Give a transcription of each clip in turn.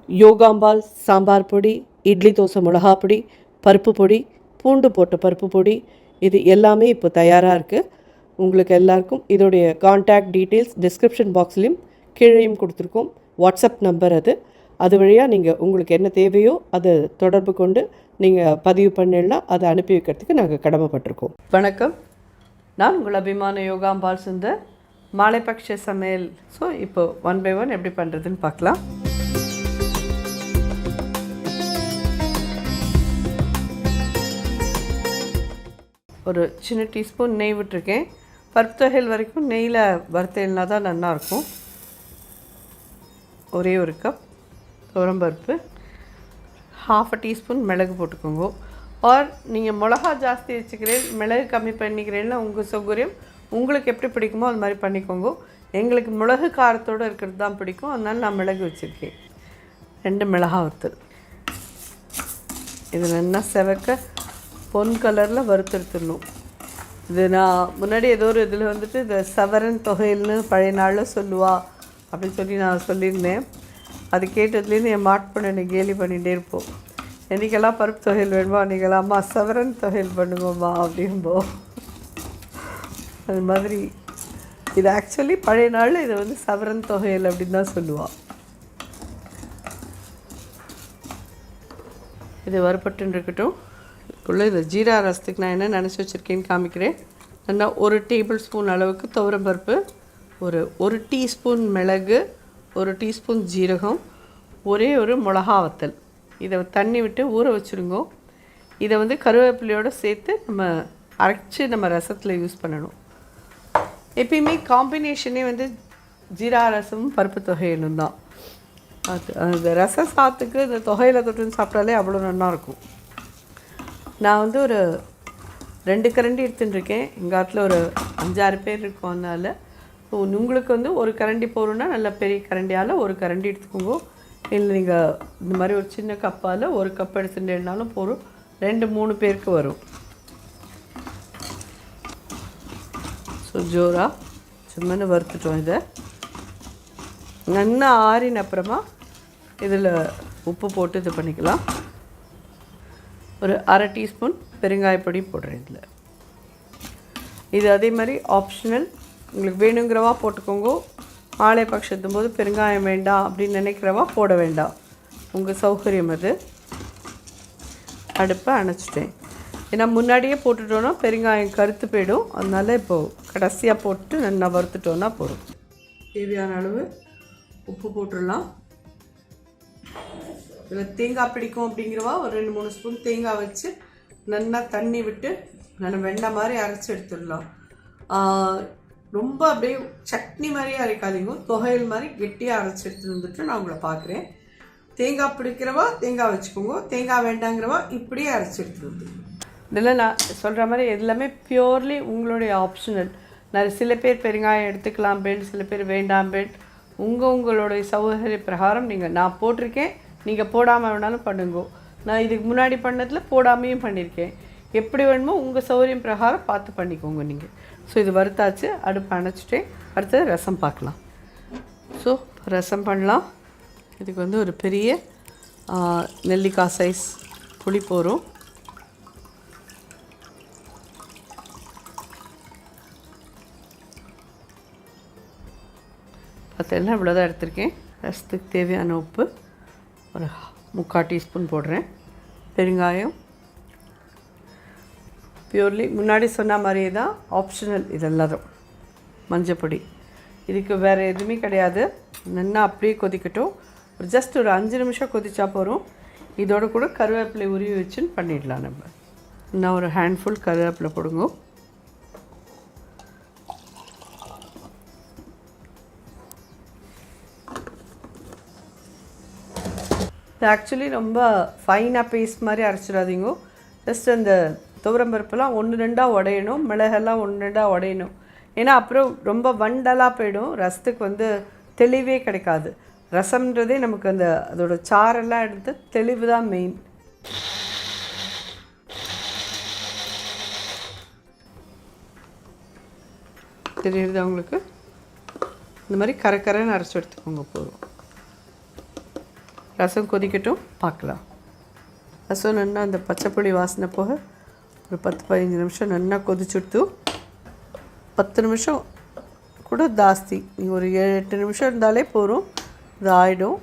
யோகாம்பால் சாம்பார் பொடி, இட்லி தோசை மிளகா பொடி, பருப்பு பொடி, பூண்டு போட்ட பருப்பு பொடி, இது எல்லாமே இப்போ தயாராக இருக்குது. உங்களுக்கு எல்லாருக்கும் இதோடைய கான்டாக்ட் டீட்டெயில்ஸ் டிஸ்கிரிப்ஷன் பாக்ஸ்லேயும் கீழேயும் கொடுத்துருக்கோம். வாட்ஸ்அப் நம்பர் அது வழியாக நீங்கள் உங்களுக்கு என்ன தேவையோ அதை தொடர்பு கொண்டு நீங்கள் பதிவு பண்ணிடலாம். அதை அனுப்பி வைக்கிறதுக்கு நாங்கள் கடமைப்பட்டிருக்கோம். வணக்கம், நான் உங்கள் அபிமான யோகாம்பால் சுந்தர். மாலை பக்ஷ சமையல். ஸோ இப்போ 1 by 1 எப்படி பண்ணுறதுன்னு பார்க்கலாம். ஒரு சின்ன டீஸ்பூன் நெய் விட்டுருக்கேன். பருப்பு தொகையில் வரைக்கும் நெய்யில் வறுத்தேல்னா தான் நல்லாயிருக்கும். ஒரே ஒரு கப் துவரம்பருப்பு, 1/2 டீஸ்பூன் மிளகு போட்டுக்கோங்க. ஆர் நீங்கள் மிளகா ஜாஸ்தி வச்சுக்கிறேன், மிளகு கம்மி பண்ணிக்கிறேன்னா உங்கள் சௌகரியம். உங்களுக்கு எப்படி பிடிக்குமோ அது மாதிரி பண்ணிக்கோங்க. எங்களுக்கு மிளகு காரத்தோடு இருக்கிறது தான் பிடிக்கும், அதனால் நான் மிளகு வச்சுருக்கேன். 2 மிளகா வத்தல். இது நல்லா செவக்க பொன் கலரில் வறுத்தெடுத்துடணும். இது நான் முன்னாடி ஏதோ ஒரு இதில் வந்துட்டு இந்த சவரன் தொகையில்னு பழைய நாளில் சொல்லுவா அப்படின்னு சொல்லி நான் சொல்லியிருந்தேன். அது கேட்டதுலேருந்து என் மாட் பண்ண என்னை கேலி பண்ணிகிட்டே இருப்போம். என்றைக்கெல்லாம் பருப்பு தொகையில் வேணுமா அன்றைக்கெல்லாம் அம்மா சவரன் தொகையில் பண்ணுங்கம்மா அப்படின்போ. அது மாதிரி இது ஆக்சுவலி பழைய நாளில் இதை வந்து சவரன் தொகையில் அப்படின்னு தான் சொல்லுவாள். இது வறுபட்டுன்னு இருக்கட்டும். இதுக்குள்ளே இது ஜீரா ரசத்துக்கு நான் என்ன நினச்சி வச்சுருக்கேன்னு காமிக்கிறேன். நல்லா 1 டேபிள் ஸ்பூன் அளவுக்கு துவரம்பருப்பு, ஒரு டீஸ்பூன் மிளகு, 1 டீஸ்பூன் ஜீரகம், ஒரே ஒரு மிளகா வத்தல். இதை தண்ணி விட்டு ஊற வச்சுருங்கோ. இதை வந்து கருவேப்பிலையோடு சேர்த்து நம்ம அரைச்சி நம்ம ரசத்தில் யூஸ் பண்ணணும். எப்பயுமே காம்பினேஷனே வந்து ஜீரா ரசமும் பருப்பு தொகையிலும் தான். அந்த ரச சாத்துக்கு இந்த தொகையில் தொட்டுன்னு சாப்பிட்டாலே அவ்வளோ நல்லாயிருக்கும். நான் வந்து ஒரு 2 கரண்டி எடுத்துட்டுருக்கேன். எங்கள் ஆட்டில் ஒரு 5-6 பேர் இருக்கும். அதனால் உங்களுக்கு வந்து 1 கரண்டி போகிறோன்னா நல்ல பெரிய கரண்டியால் 1 கரண்டி எடுத்துக்கோங்க. இல்லை நீங்கள் இந்த மாதிரி ஒரு சின்ன கப்பால் 1 கப் எடுத்துட்டேன்னாலும் போகிறோம். 2-3 பேருக்கு வரும். ஸோ ஜோராக சும்மானு வறுத்துட்டோம். இதை நல்லா ஆறின அப்புறமா இதில் உப்பு போட்டு இது பண்ணிக்கலாம். ஒரு 1/2 டீஸ்பூன் பெருங்காயப்பொடி போடுறேன் இதில். இது அதே மாதிரி ஆப்ஷனல், உங்களுக்கு வேணுங்கிறவா போட்டுக்கோங்க. மாலை பட்சத்தும் போது பெருங்காயம் வேண்டாம் அப்படின்னு நினைக்கிறவா போட வேண்டாம், உங்கள் சௌகரியம் அது. அடுப்பை அணைச்சிட்டேன். ஏன்னா முன்னாடியே போட்டுட்டோன்னா பெருங்காயம் கருத்து போயிடும். அதனால் இப்போது கடைசியாக போட்டு நல்லா வறுத்துட்டோன்னா போதும். தேவையான அளவு உப்பு போட்டுடலாம். இதில் தேங்காய் பிடிக்கும் அப்படிங்கிறவா ஒரு 2-3 ஸ்பூன் தேங்காய் வச்சு நல்லா தண்ணி விட்டு நல்லா வெண்ணெய் மாதிரி அரைச்சி எடுத்துடலாம். ரொம்ப அப்படியே சட்னி மாதிரியே அரைக்காதீங்க, தொகையில் மாதிரி கெட்டியாக அரைச்சி எடுத்துட்டு வந்துட்டு நான் உங்களை பார்க்குறேன். தேங்காய் பிடிக்கிறவா தேங்காய் வச்சுக்கோங்க, தேங்காய் வேண்டாங்கிறவா இப்படியே அரைச்சி எடுத்துட்டு வந்து. இதெல்லாம் நான் சொல்கிற மாதிரி எல்லாமே பியூர்லி உங்களுடைய ஆப்ஷனல். சில பேர் பெருங்காயம் எடுத்துக்கலாம் பேட், சில பேர் வேண்டாம் பேட். உங்களுடைய சௌகரிய பிரகாரம் நான் போட்டிருக்கேன், நீங்கள் போடாமல் வேணாலும் பண்ணுங்க. நான் இதுக்கு முன்னாடி பண்ணதில் போடாமையும் பண்ணியிருக்கேன். எப்படி வேணுமோ உங்கள் சௌகரியம் பிரகாரம் பார்த்து பண்ணிக்கோங்க நீங்கள். ஸோ இது வறுத்தாச்சு, அடுப்பு அணைச்சிட்டேன். அடுத்தது ரசம் பார்க்கலாம். ஸோ ரசம் பண்ணலாம். இதுக்கு வந்து ஒரு பெரிய நெல்லிக்காய் சைஸ் புளி போரும். பார்த்தெல்லாம் இவ்வளோதான் எடுத்திருக்கேன். ரசத்துக்கு தேவையான உப்பு ஒரு 3/4 டீஸ்பூன் போடுறேன். பெருங்காயம் பியூர்லி முன்னாடி சொன்ன மாதிரியே தான், ஆப்ஷனல் இதெல்லாம். மஞ்சப்பொடி இதுக்கு வேறு எதுவுமே கிடையாது. நல்லா அப்படியே கொதிக்கட்டும். ஜஸ்ட் ஒரு 5 நிமிஷம் கொதிச்சா போகிறோம். இதோட கூட கருவேப்பிலை உருவி வச்சுன்னு பண்ணிடலாம். நம்ம இன்னும் ஒரு ஹேண்ட்ஃபுல் கருவேப்பிலை போடுங்க. இது ஆக்சுவலி ரொம்ப ஃபைனாக பேஸ்ட் மாதிரி அரைச்சிடாதீங்க. ஜஸ்ட் அந்த துவரம்பருப்புலாம் 1-2 உடையணும், மிளகெல்லாம் 1-2 உடையணும். ஏன்னா அப்புறம் ரொம்ப வண்டலாக போயிடும், ரசத்துக்கு வந்து தெளிவே கிடைக்காது. ரசம்ன்றதே நமக்கு அதோட சாரெல்லாம் எடுத்து தெளிவு தான் மெயின். தெரியுது உங்களுக்கு? இந்த மாதிரி கரைன்னு அரைச்சி எடுத்துக்கோங்க போதும். ரசம் கொதிக்கட்டும், பார்க்கலாம். ரசம் நல்லா அந்த பச்சைப்புளி வாசனை போக ஒரு 10-15 நிமிஷம் நல்லா கொதிச்சுட்டு, 10 நிமிஷம் கூட ஜாஸ்தி, நீங்கள் ஒரு 7-8 நிமிஷம் இருந்தாலே போதும், இது ஆகிடும்.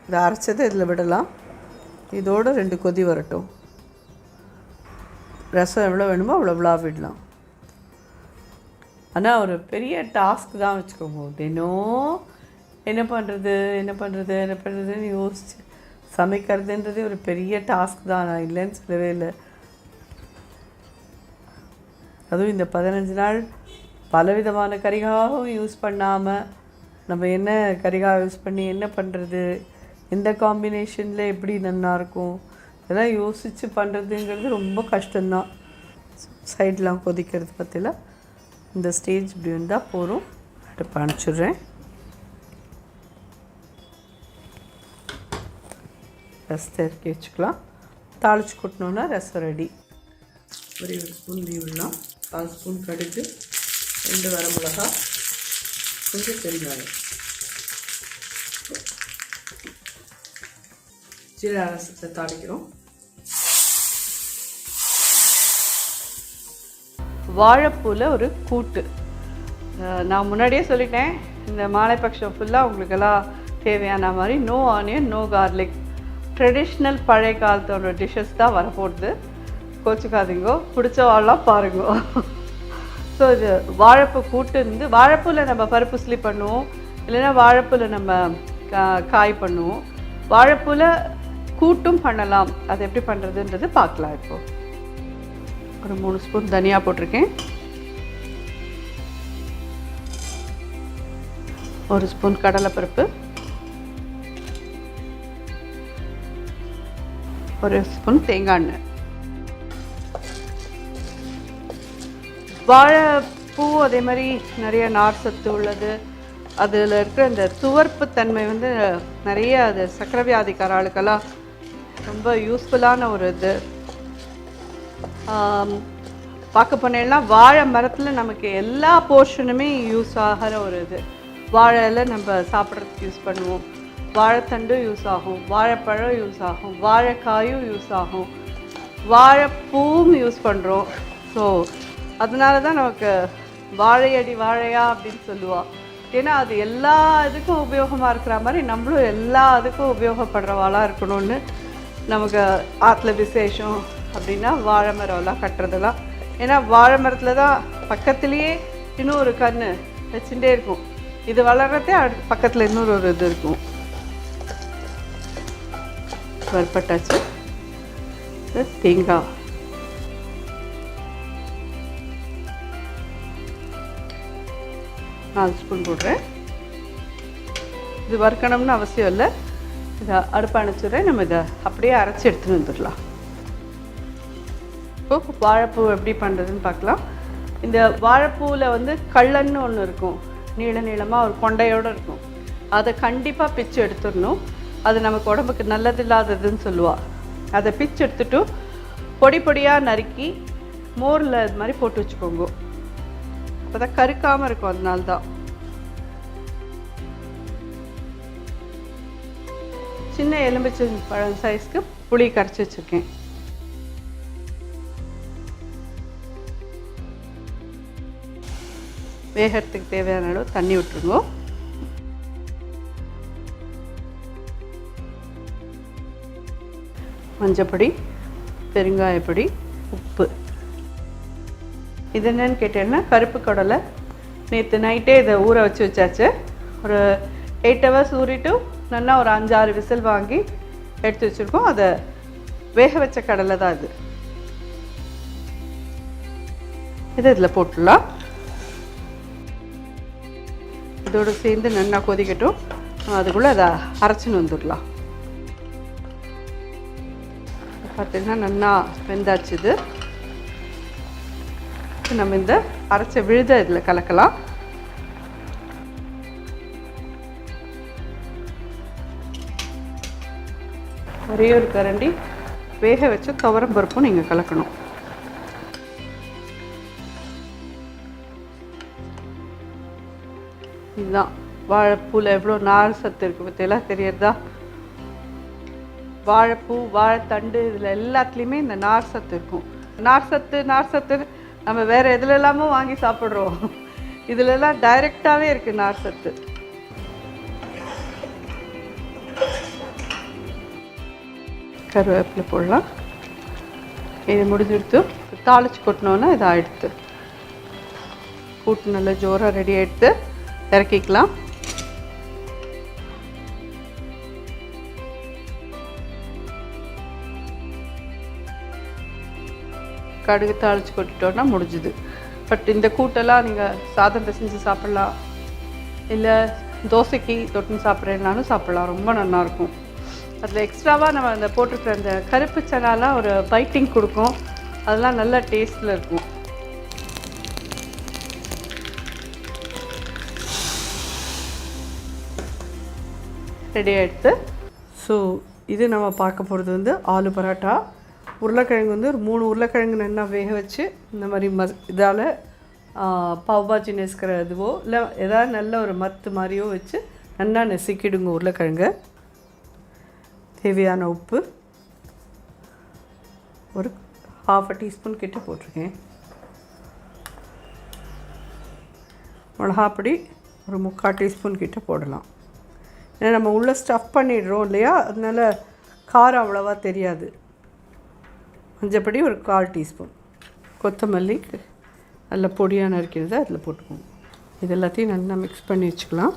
இதை அரைச்சதை இதில் விடலாம். இதோடு 2 கொதி வரட்டும். ரசம் எவ்வளோ வேணுமோ அவ்வளோ விடலாம். ஆனால் ஒரு பெரிய டாஸ்க் தான் வச்சுக்கோங்க. தினம் என்ன பண்ணுறதுன்னு யோசிச்சு சமைக்கிறதுன்றதே ஒரு பெரிய டாஸ்க் தான். நான் இல்லைன்னு சொல்லவே இல்லை. அதுவும் இந்த 15 நாள் பலவிதமான கரிகாவும் யூஸ் பண்ணாமல் நம்ம என்ன கரிகாய் யூஸ் பண்ணி என்ன பண்ணுறது, எந்த காம்பினேஷனில் எப்படி நல்லாயிருக்கும், இதெல்லாம் யோசித்து பண்ணுறதுங்கிறது ரொம்ப கஷ்டம்தான். சைட்லாம் கொதிக்கிறது பற்றில இந்த ஸ்டேஜ் இப்படி இருந்தால் போதும். அடுப்பு அணைச்சிட்றேன். ரசத்தை இறக்கி வச்சுக்கலாம். தாளித்து கொட்டினோன்னா ரசம் ரெடி. ஒரே ஒரு ஸ்பூன் நெய் விடலாம், 1/4 ஸ்பூன் கடுகு, 2 வரமிளகா, கொஞ்சம் பெருங்காயம், ஜீரக ரசத்தை தாளிக்கிறோம். வாழைப்பூவில் ஒரு கூட்டு. நான் முன்னாடியே சொல்லிட்டேன், இந்த மாலை பக்ஷம் ஃபுல்லாக உங்களுக்கெல்லாம் தேவையான மாதிரி no onion no garlic traditional பழைய காலத்தோட டிஷ்ஷஸ் தான் வரப்போகுது. கோச்சுக்காதீங்கோ, பிடிச்சவாள்லாம் பாருங்கோ. ஸோ இது வாழைப்பூ கூட்டு இருந்து, வாழைப்பூவில் நம்ம பருப்பு சிலி பண்ணுவோம், இல்லைன்னா வாழைப்பூவில் நம்ம காய் பண்ணுவோம். வாழைப்பூவில் கூட்டும் பண்ணலாம். அது எப்படி பண்ணுறதுன்றது பார்க்கலாம். இப்போது ஒரு 3 ஸ்பூன் தனியா போட்டிருக்கேன், 1 ஸ்பூன் கடலைப்பருப்பு, 1 ஸ்பூன் தேங்காய் எண்ணெய். வாழைப்பூ அதே மாதிரி நிறைய நார் சத்து உள்ளது. அதில் இருக்கிற இந்த துவர்ப்பு தன்மை வந்து நிறைய, அது சக்கரை வியாதிக்கார ஆளுக்கெல்லாம் ரொம்ப யூஸ்ஃபுல்லான ஒரு இது. பார்க்க போனேன்னா வாழை மரத்தில் நமக்கு எல்லா போர்ஷனுமே யூஸ் ஆகிற ஒரு இது. வாழையில் நம்ம சாப்பிட்றதுக்கு யூஸ் பண்ணுவோம், வாழைத்தண்டும் யூஸ் ஆகும், வாழைப்பழம் யூஸ் ஆகும், வாழைக்காயும் யூஸ் ஆகும், வாழைப்பூவும் யூஸ் பண்ணுறோம். ஸோ அதனால தான் நமக்கு வாழையடி வாழையா அப்படின்னு சொல்லுவாள். ஏன்னா அது எல்லா இதுக்கும் உபயோகமாக இருக்கிற மாதிரி நம்மளும் எல்லா இதுக்கும் உபயோகப்படுறவாளாக இருக்கணும்னு. நமக்கு ஆற்றுல விசேஷம் அப்படின்னா வாழை மரம்லாம் கட்டுறதெல்லாம், ஏன்னா வாழை மரத்தில் தான் பக்கத்துலேயே இன்னொரு கன்று வச்சுட்டே இருக்கும். இது வளர்கிறதே பக்கத்தில் இன்னொரு ஒரு இது இருக்கும். வறுப்பட்டாச்சு. தேங்காய் நாலு ஸ்பூன் போடுறேன். இது வறுக்கணும்னு அவசியம் இல்லை. இதை அடுப்பு அணைச்சிடுறேன். நம்ம இதை அப்படியே அரைச்சி எடுத்துன்னு வந்துடலாம். இப்போ வாழைப்பூ எப்படி பண்ணுறதுன்னு பார்க்கலாம். இந்த வாழைப்பூவில் வந்து கள்ளன்னு ஒன்று இருக்கும், நீளமாக ஒரு கொண்டையோடு இருக்கும். அதை கண்டிப்பாக பிச்சு எடுத்துடணும். அது நமக்கு உடம்புக்கு நல்லதில்லாததுன்னு சொல்லுவாள். அதை பிச்சு எடுத்துட்டு பொடி பொடியாக நறுக்கி மோரில் இது மாதிரி போட்டு வச்சுக்கோங்க. அப்போ தான் கருக்காமல் இருக்கும். அதனால்தான் சின்ன எலும்பிச்சை பழம் சைஸ்க்கு புளி கரைச்சி வச்சுருக்கேன். வேகிறதுக்கு தேவையான அளவு தண்ணி விட்டுருங்க. மஞ்சப்பொடி, பெருங்காயப்பொடி, உப்பு. இது என்னன்னு கேட்டேன்னா கருப்பு கடலை. நேற்று நைட்டே இதை ஊற வச்சு வச்சாச்சு. ஒரு 8 ஹவர்ஸ் ஊறிட்டு நல்லா ஒரு 5-6 விசில் வாங்கி எடுத்து வச்சுருக்கோம். அதை வேக வச்ச கடலை தான் இது. இதில் போட்டுடலாம். இதோடு சேர்ந்து நல்லா கொதிக்கட்டும். அதுக்குள்ளே அதை அரைச்சின்னு வந்துடலாம். பார்த்திங்கன்னா நல்லா வெந்தாச்சு. இது நம்ம இந்த அரைச்ச விழுத இதில் கலக்கலாம். ஒரே ஒரு கரண்டி வேக வச்ச துவரம் பருப்பும் நீங்கள் கலக்கணும். இதுதான் வாழைப்பூவில் எவ்வளோ நார் சத்து இருக்குது பற்றியெல்லாம் தெரியறதா? வாழைப்பூ, வாழைத்தண்டு இதில் எல்லாத்துலேயுமே இந்த நார் சத்து இருக்கும். நார் சத்து நம்ம வேறு எதுலெல்லாமோ வாங்கி சாப்பிட்றோம். இதிலெல்லாம் டைரெக்டாகவே இருக்குது நார் சத்து. கருவேப்பிலை போடலாம். இது முடிஞ்சிடுத்து. தாளிச்சு கொட்டினோன்னா இதை ஆகிடுத்து. கூட்டு நல்லா ஜோராக ரெடி ஆகிடுத்து. இறக்கிக்கலாம். கடுகு தாளித்து கொட்டிட்டோன்னா முடிஞ்சுது. பட் இந்த கூட்டெல்லாம் நீங்கள் சாதம் பிசைஞ்சு சாப்பிட்லாம், இல்லை தோசைக்கு தொட்டுன்னு சாப்பிட்றேன்னாலும் சாப்பிட்லாம். ரொம்ப நல்லாயிருக்கும். அதில் எக்ஸ்ட்ராவாக நம்ம அந்த போட்டிருக்கிற அந்த கருப்பு சனாலாம் ஒரு பைட்டிங் கொடுக்கும். அதெல்லாம் நல்ல டேஸ்ட்டில் இருக்கும். ரெடி ஆகிடுது. ஸோ இது நம்ம பார்க்க போகிறது வந்து ஆலு பரோட்டா. உருளைக்கிழங்கு வந்து ஒரு 3 உருளைக்கிழங்கு நல்லா வேக வச்சு இந்த மாதிரி இதால் பாவ்பாஜி நெசுக்கிற இதுவோ இல்லை ஏதாவது நல்ல ஒரு மத்து மாதிரியோ வச்சு நல்லா நெசுக்கிடுங்க உருளைக்கிழங்கு. தேவையான உப்பு ஒரு 1/2 டீஸ்பூன் கிட்ட போட்டிருக்கேன். மிளகாப்பொடி ஒரு 3/4 டீஸ்பூன் கிட்ட போடலாம். ஏன்னா நம்ம உள்ளே ஸ்டஃப் பண்ணிடுறோம் இல்லையா, அதனால காரம் அவ்வளோவா தெரியாது. மஞ்சப்பொடி ஒரு 1/4 டீஸ்பூன். கொத்தமல்லி நல்ல பொடியாக நறுக்கிறத அதில் போட்டுக்கோங்க. இது எல்லாத்தையும் நல்லா மிக்ஸ் பண்ணி வச்சுக்கலாம்.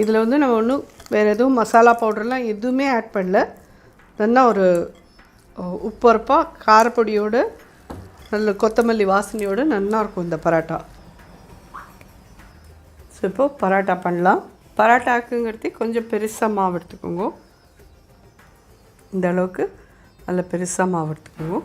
இதில் வந்து நம்ம ஒன்றும் வேறு எதுவும் மசாலா பவுடர்லாம் எதுவுமே ஆட் பண்ணல. நல்லா ஒரு உப்பரப்பாக காரப்பொடியோடு நல்ல கொத்தமல்லி வாசனையோடு நல்லாயிருக்கும் இந்த பரோட்டா. ஸோ இப்போது பரோட்டா பண்ணலாம். பரோட்டாக்குங்கிறது கொஞ்சம் பெருசாக மாவு எடுத்துக்கோங்க. இந்த அளவுக்கு நல்ல பெருசாக மாவு எடுத்துக்கோங்க.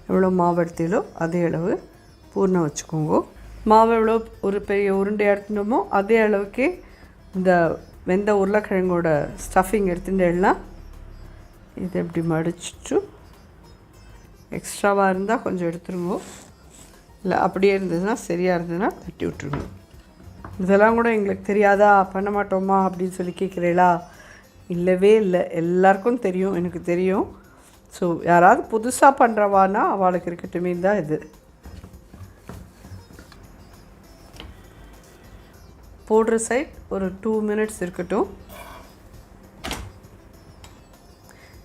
எவ்வளோ மாவு எடுத்தீங்களோ அதே அளவு பூர்ணம் வச்சுக்கோங்க. மாவு எவ்வளோ ஒரு பெரிய உருண்டை எடுத்துட்டோமோ அதே அளவுக்கு இந்த வெந்த உருளைக்கிழங்கோட ஸ்டஃபிங் எடுத்துட்டேன்னா இது எப்படி மடிச்சுட்டு எக்ஸ்ட்ராவாக இருந்தால் கொஞ்சம் எடுத்துருங்க. இல்லை அப்படியே இருந்ததுன்னா சரியாக இருந்ததுன்னா தட்டி விட்டுருங்க. இதெல்லாம் கூட எங்களுக்கு தெரியாதா, பண்ண மாட்டோமா அப்படின்னு சொல்லி கேட்குறீங்களா? இல்லவே இல்லை, எல்லாருக்கும் தெரியும், எனக்கு தெரியும். ஸோ யாராவது புதுசாக பண்ணுறவானா அவளுக்கு இருக்கட்டுமே தான் இது. போடுற சைட் ஒரு 2 மினிட்ஸ் இருக்கட்டும்.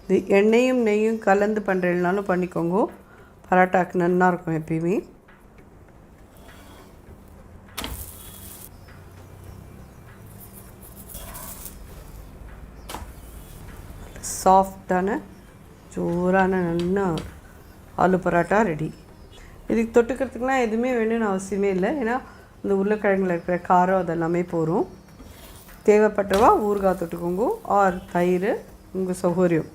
இது எண்ணெயும் நெய்யும் கலந்து பண்ணுறதுனாலும் பண்ணிக்கோங்க. பரோட்டாக்கு நல்லா இருக்கும் எப்பயுமே. சாஃப்டான ஜோரான நல்ல ஆலு பரோட்டா ரெடி. இதுக்கு தொட்டுக்கிறதுக்குலாம் எதுவுமே வேணும்னு அவசியமே இல்லை. ஏன்னா இந்த உருளைக்கிழங்குல இருக்கிற காரம் அதெல்லாமே போகும். தேவைப்பட்டவா ஊறுகாய் தொட்டுக்கோங்க, ஆர் தயிர், உங்கள் சௌகரியம்.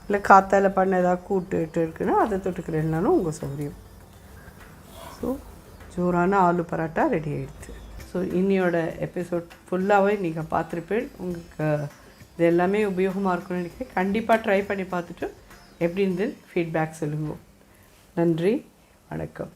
இல்லை காத்தால் பண்ண ஏதாவது கூட்டுட்டு இருக்குன்னா அதை தொட்டுக்கிறேன்னாலும் உங்கள் சௌகரியம். ஸோ ஜோரான ஆலு பரோட்டா ரெடி ஆகிடுது. ஸோ இன்னியோட எபிசோட் ஃபுல்லாகவே நீங்கள் பார்த்துருப்பேன். உங்களுக்கு இது எல்லாமே உபயோகமாக இருக்கும்னு நினைக்கிறேன். கண்டிப்பாக ட்ரை பண்ணி பார்த்துட்டு எப்படி இருந்து ஃபீட்பேக் சொல்லுங்க. நன்றி, வணக்கம்.